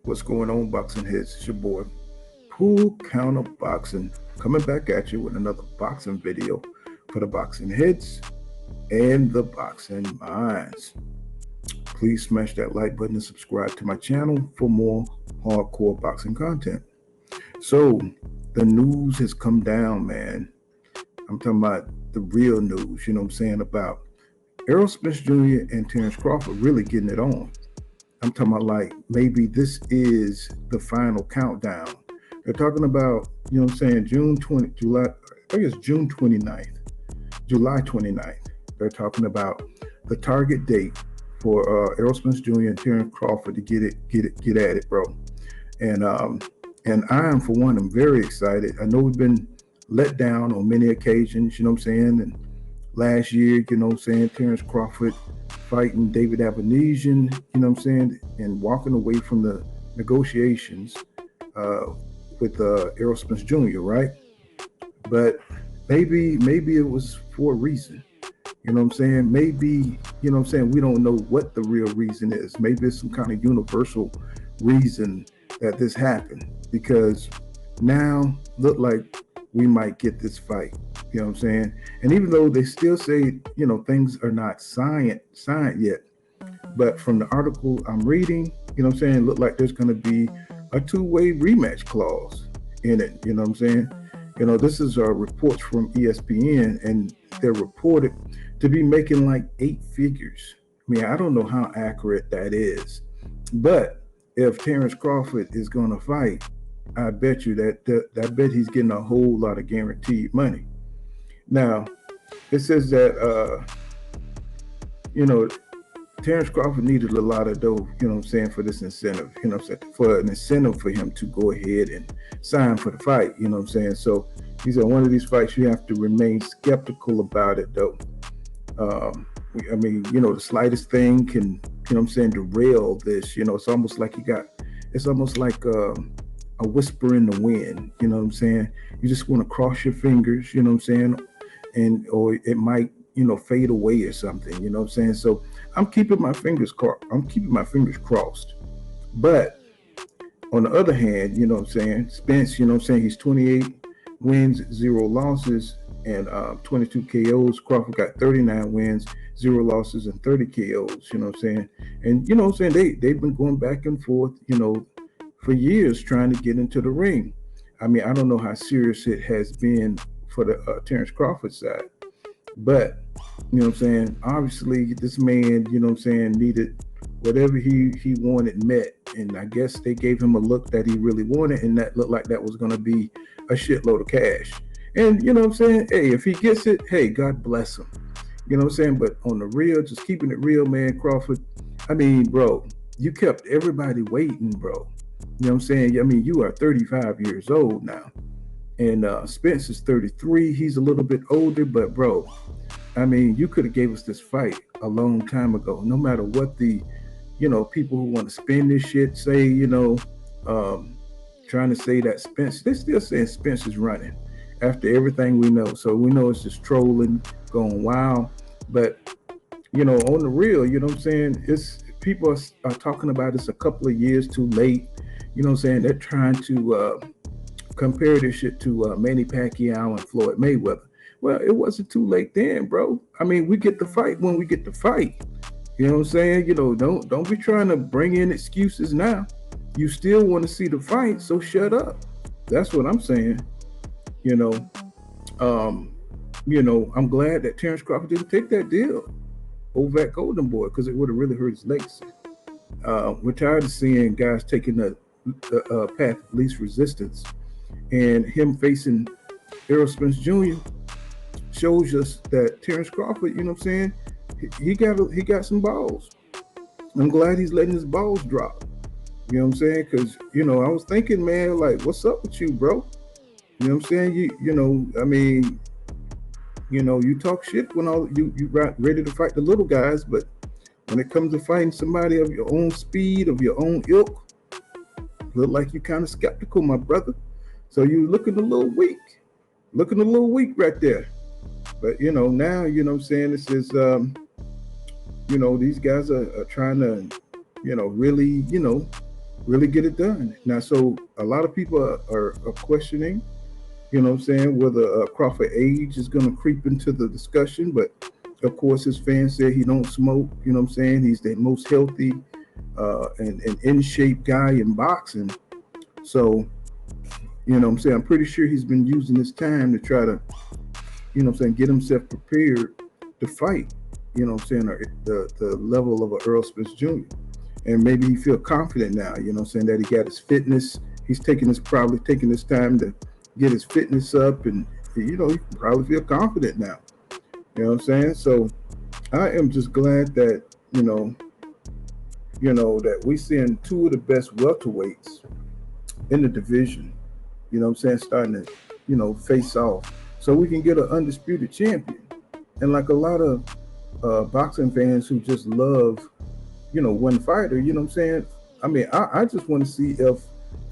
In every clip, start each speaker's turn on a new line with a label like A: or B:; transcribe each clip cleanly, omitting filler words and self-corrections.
A: What's going on, boxing heads? It's your boy, Pool Counter Boxing, coming back at you with another boxing video for the boxing heads and the boxing minds. Please smash that like button and subscribe to my channel for more hardcore boxing content. So, the news has come down, man. I'm talking about the real news, you know what I'm saying, about Errol Spence Jr. and Terrence Crawford really getting it on. I'm talking about like maybe this is the final countdown. They're talking about, you know what I'm saying, July, I guess June 29th, July 29th. They're talking about the target date for Errol Spence Jr. and Terrence Crawford to get at it, bro. And um, and I am for one, I'm very excited. I know we've been let down on many occasions, you know what I'm saying? And last year, you know what I'm saying, Terrence Crawford fighting David Avenesian, you know what I'm saying, and walking away from the negotiations uh, with Errol Spence Jr., right? But maybe it was for a reason. You know what I'm saying? Maybe, you know what I'm saying, we don't know what the real reason is. Maybe it's some kind of universal reason that this happened because now look like we might get this fight. You know what I'm saying? And even though they still say, you know, things are not signed yet, but from the article I'm reading, you know what I'm saying, look like there's going to be a two-way rematch clause in it. You know what I'm saying? You know, this is reports from ESPN, and they're reported to be making like 8 figures. I mean, I don't know how accurate that is, but if Terrence Crawford is going to fight, I bet you I bet he's getting a whole lot of guaranteed money. Now, it says that you know, Terrence Crawford needed a lot of dough, you know what I'm saying, for this incentive, you know what I'm saying, for an incentive for him to go ahead and sign for the fight, you know what I'm saying. So he said one of these fights you have to remain skeptical about it though. I mean, you know, the slightest thing can, you know what I'm saying, derail this, you know. It's almost like it's almost like a whisper in the wind, you know what I'm saying. You just want to cross your fingers, you know what I'm saying, and or it might, you know, fade away or something, you know what I'm saying. So I'm keeping my fingers crossed. But on the other hand, you know what I'm saying, Spence, you know what I'm saying, he's 28 wins, 0 losses, and 22 KOs. Crawford got 39 wins, 0 losses, and 30 KOs, you know what I'm saying. And you know what I'm saying, they've been going back and forth, you know, for years trying to get into the ring. I mean, I don't know how serious it has been for the Terrence Crawford side, but you know what I'm saying, obviously this man, you know what I'm saying, needed whatever he wanted met, and I guess they gave him a look that he really wanted, and that looked like that was going to be a shitload of cash. And you know what I'm saying, hey, if he gets it, hey, God bless him. You know what I'm saying. But on the real, just keeping it real, man, Crawford, I mean, bro, you kept everybody waiting, bro. You know what I'm saying? I mean, you are 35 years old now, and Spence is 33. He's a little bit older, but bro, I mean, you could have gave us this fight a long time ago. No matter what the, you know, people who want to spin this shit say, you know, trying to say that Spence, they're still saying Spence is running after everything we know. So we know it's just trolling, going wild. But you know, on the real, you know what I'm saying, it's people are talking about it's a couple of years too late. You know what I'm saying? They're trying to compare this shit to Manny Pacquiao and Floyd Mayweather. Well, it wasn't too late then, bro. I mean, we get the fight when we get the fight. You know what I'm saying? You know, don't be trying to bring in excuses now. You still want to see the fight, so shut up. That's what I'm saying. You know, I'm glad that Terrence Crawford didn't take that deal over at Golden Boy because it would have really hurt his legacy. We're tired of seeing guys taking the path of least resistance, and him facing Errol Spence Jr. shows us that Terrence Crawford, you know what I'm saying, he got some balls. I'm glad he's letting his balls drop. You know what I'm saying? Because you know, I was thinking, man, like, what's up with you, bro? You know what I'm saying? You know, I mean, you know, you talk shit when all you ready to fight the little guys, but when it comes to fighting somebody of your own speed, of your own ilk, look like you're kind of skeptical, my brother. So you looking a little weak. Looking a little weak right there. But you know, now, you know what I'm saying, this is you know, these guys are trying to, you know, really, you know, really get it done. Now, so a lot of people are questioning, you know what I'm saying, whether Crawford age is going to creep into the discussion. But of course, his fans say he don't smoke. You know what I'm saying? He's the most healthy and in shape guy in boxing. So, you know what I'm saying, I'm pretty sure he's been using this time to try to, you know what I'm saying, get himself prepared to fight, you know what I'm saying, the level of a Errol Spence Jr. And maybe he feel confident now, you know what I'm saying, that he got his fitness. He's probably taking this time to get his fitness up, and you know, he can probably feel confident now. You know what I'm saying? So I am just glad that, that we seeing two of the best welterweights in the division, you know what I'm saying, starting to, face off. So we can get an undisputed champion. And like a lot of boxing fans who just love, one fighter, you know what I'm saying? I mean, I just want to see if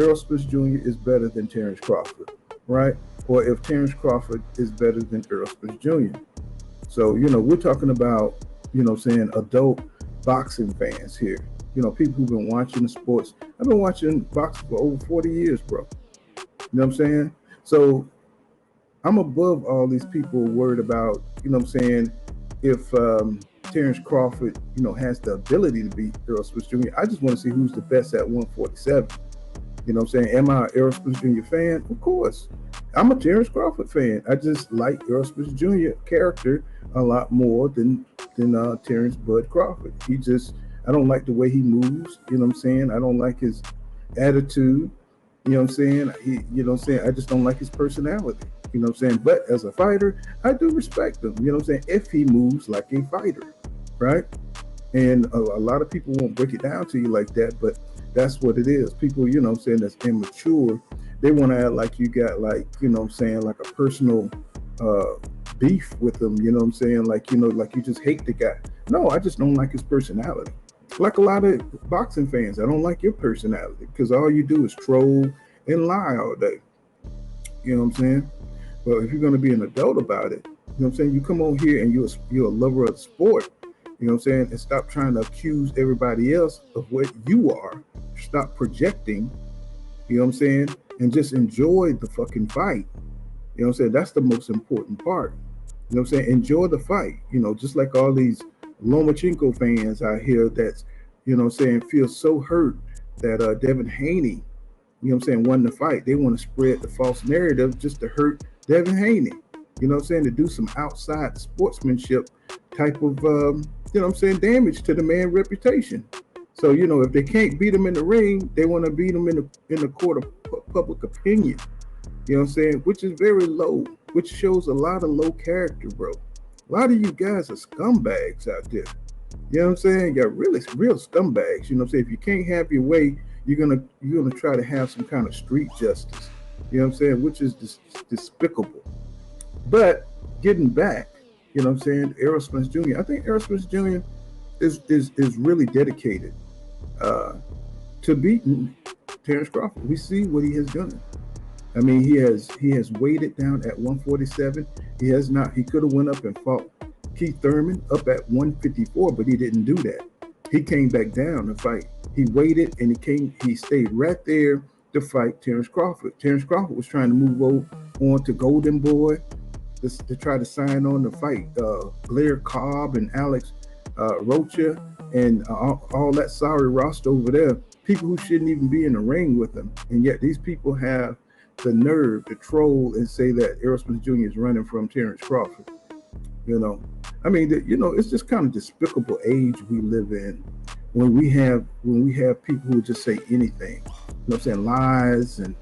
A: Errol Spence Jr. is better than Terrence Crawford, right? Or if Terrence Crawford is better than Errol Spence Jr. So, we're talking about, adult boxing fans here. People who've been watching the sports. I've been watching boxing for over 40 years, bro. You know what I'm saying? So I'm above all these people worried about, if Terrence Crawford, has the ability to beat Errol Spence Jr. I just want to see who's the best at 147. You know what I'm saying? Am I an Errol Spence Jr. fan? Of course. I'm a Terrence Crawford fan. I just like Errol Spence Jr. character a lot more than Terrence Bud Crawford. I don't like the way he moves. You know what I'm saying? I don't like his attitude. You know what I'm saying? I just don't like his personality. You know what I'm saying? But as a fighter, I do respect him. You know what I'm saying? If he moves like a fighter, right? And a lot of people won't break it down to you like that, but that's what it is. People, that's immature. They want to act like you got like a personal beef with them. You know what I'm saying? Like you just hate the guy. No, I just don't like his personality. Like a lot of boxing fans, I don't like your personality because all you do is troll and lie all day. You know what I'm saying? But if you're going to be an adult about it, you know what I'm saying? You come on here and you're a lover of the sport. You know what I'm saying? And stop trying to accuse everybody else of what you are. Stop projecting, you know what I'm saying? And just enjoy the fucking fight. You know what I'm saying? That's the most important part. You know what I'm saying? Enjoy the fight. Just like all these Lomachenko fans out here that's, feel so hurt that Devin Haney, won the fight. They want to spread the false narrative just to hurt Devin Haney. You know what I'm saying? To do some outside sportsmanship type of, damage to the man's reputation. So, if they can't beat him in the ring, they want to beat him in the court of public opinion. You know what I'm saying? Which is very low, which shows a lot of low character, bro. A lot of you guys are scumbags out there. You know what I'm saying? You're really real scumbags. You know what I'm saying? If you can't have your way, you're gonna try to have some kind of street justice. You know what I'm saying? Which is despicable. But getting back, you know what I'm saying, Errol Spence Jr. I think Errol Spence Jr. is really dedicated to beating Terrence Crawford. We see what he has done. I mean, he has weighed it down at 147. He has not. He could have went up and fought Keith Thurman up at 154, but he didn't do that. He came back down to fight. He waited and he stayed right there to fight Terrence Crawford. Terrence Crawford was trying to move on to Golden Boy to try to sign on to fight Blair Cobb and Alex Rocha and all that sorry roster over there. People who shouldn't even be in the ring with them. And yet these people have the nerve to troll and say that Errol Spence Jr. is running from Terrence Crawford. I mean, it's just kind of despicable age we live in when we have people who just say anything. You know what I'm saying? Lies and,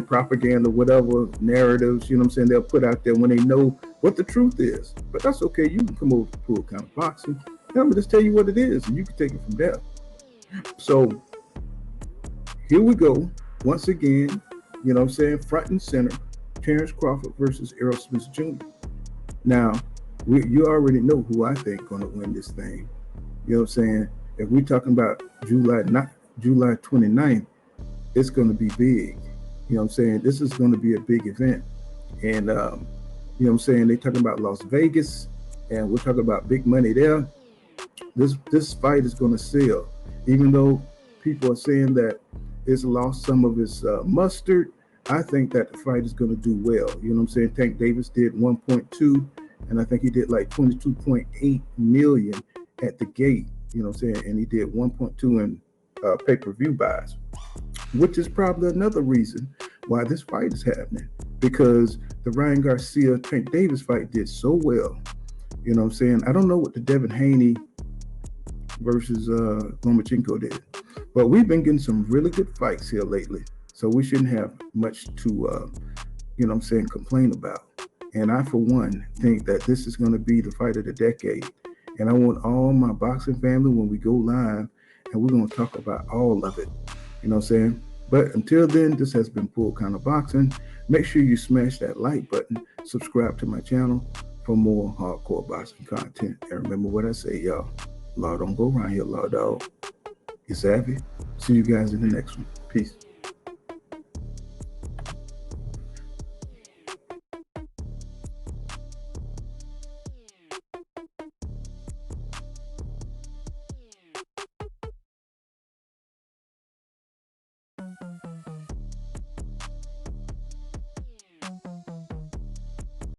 A: propaganda, whatever, narratives, they'll put out there when they know what the truth is. But that's okay. You can come over to Pool Kind of Boxing. I'm going to just tell you what it is, and you can take it from there. So here we go. Once again, front and center, Terrence Crawford versus Errol Spence Jr. Now, you already know who I think going to win this thing. You know what I'm saying? If we're talking about July 29th, it's going to be big. You know what I'm saying? This is going to be a big event. And, you know what I'm saying? They're talking about Las Vegas, and we're talking about big money there. This fight is going to sell. Even though, people are saying that it's lost some of its mustard. I think that the fight is going to do well. You know what I'm saying? Tank Davis did 1.2, and I think he did like 22.8 million at the gate. You know what I'm saying? And he did 1.2 in pay-per-view buys, which is probably another reason why this fight is happening, because the Ryan Garcia Tank Davis fight did so well. You know what I'm saying? I don't know what the Devin Haney versus Lomachenko did, but we've been getting some really good fights here lately, so we shouldn't have much to you know what I'm saying, complain about. And I, for one, think that this is going to be the fight of the decade. And I want all my boxing family, when we go live, and we're going to talk about all of it. You know what I'm saying? But until then, this has been Full Counter Boxing. Make sure you smash that like button, subscribe to my channel for more hardcore boxing content. And remember what I say, y'all. Law don't go around here, law dog. You savvy? See you guys in the next one. Peace.